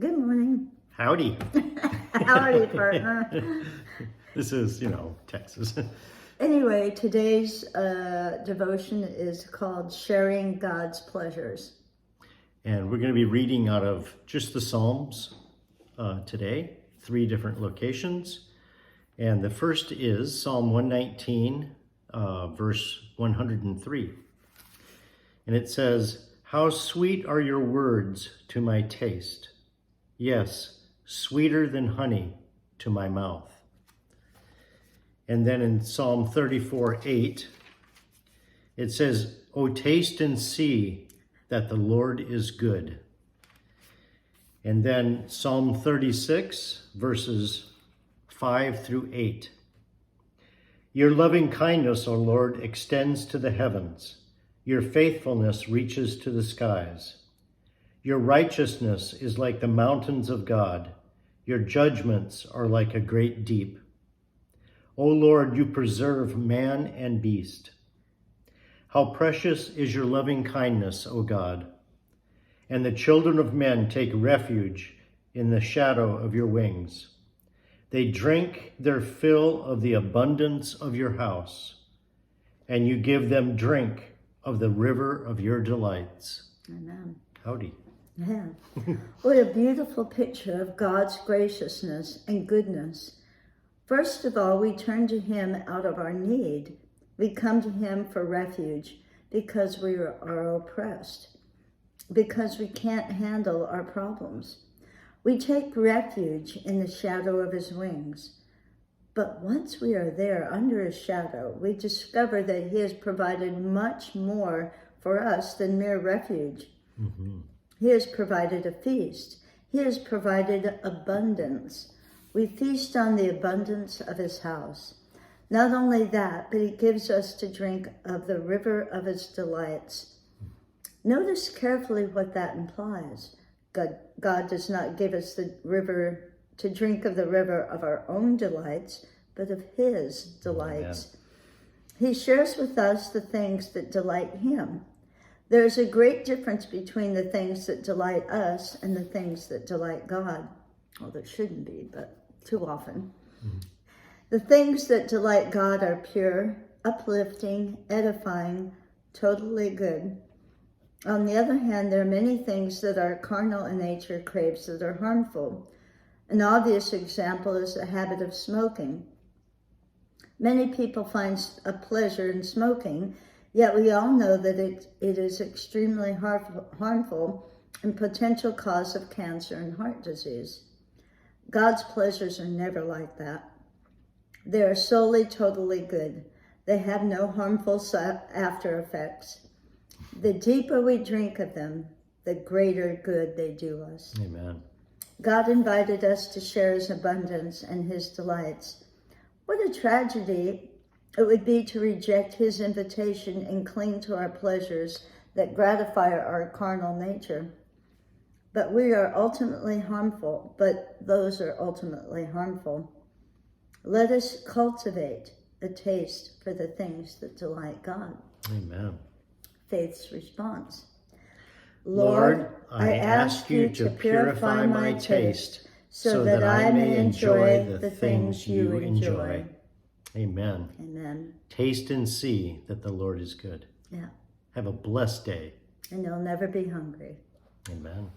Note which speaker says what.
Speaker 1: Good morning.
Speaker 2: Howdy.
Speaker 1: Howdy, partner.
Speaker 2: This is, Texas.
Speaker 1: Anyway, today's devotion is called Sharing God's Pleasures.
Speaker 2: And we're going to be reading out of just the Psalms today, 3 different locations. And the first is Psalm 119, verse 103. And it says, "How sweet are your words to my taste. Yes, sweeter than honey to my mouth." And then in Psalm 34:8, it says, "O taste and see that the Lord is good." And then Psalm 36, verses 5 through 8. "Your loving kindness, O Lord, extends to the heavens. Your faithfulness reaches to the skies. Your righteousness is like the mountains of God. Your judgments are like a great deep. O Lord, you preserve man and beast. How precious is your loving kindness, O God. And the children of men take refuge in the shadow of your wings. They drink their fill of the abundance of your house, and you give them drink of the river of your delights."
Speaker 1: Amen.
Speaker 2: Howdy.
Speaker 1: Yeah. What a beautiful picture of God's graciousness and goodness. First of all, we turn to Him out of our need. We come to Him for refuge because we are oppressed, because we can't handle our problems. We take refuge in the shadow of His wings. But once we are there under His shadow, we discover that He has provided much more for us than mere refuge.
Speaker 2: Mm-hmm.
Speaker 1: He has provided a feast. He has provided abundance. We feast on the abundance of His house. Not only that, but He gives us to drink of the river of His delights. Notice carefully what that implies. God does not give us the river to drink of the river of our own delights, but of His delights. Amen. He shares with us the things that delight Him. There is a great difference between the things that delight us and the things that delight God. Well, there shouldn't be, but too often. Mm-hmm. The things that delight God are pure, uplifting, edifying, totally good. On the other hand, there are many things that our carnal nature craves that are harmful. An obvious example is the habit of smoking. Many people find a pleasure in smoking, yet we all know that it is extremely harmful and potential cause of cancer and heart disease. God's pleasures are never like that. They are solely totally good. They have no harmful after effects. The deeper we drink of them, the greater good they do us.
Speaker 2: Amen.
Speaker 1: God invited us to share His abundance and His delights. What a tragedy it would be to reject His invitation and cling to our pleasures that gratify our carnal nature. But those are ultimately harmful. Let us cultivate a taste for the things that delight God.
Speaker 2: Amen.
Speaker 1: Faith's response.
Speaker 2: Lord, I ask you to purify my taste so that I may enjoy the things you enjoy. Amen.
Speaker 1: Amen.
Speaker 2: Taste and see that the Lord is good.
Speaker 1: Yeah.
Speaker 2: Have a blessed day.
Speaker 1: And you'll never be hungry.
Speaker 2: Amen.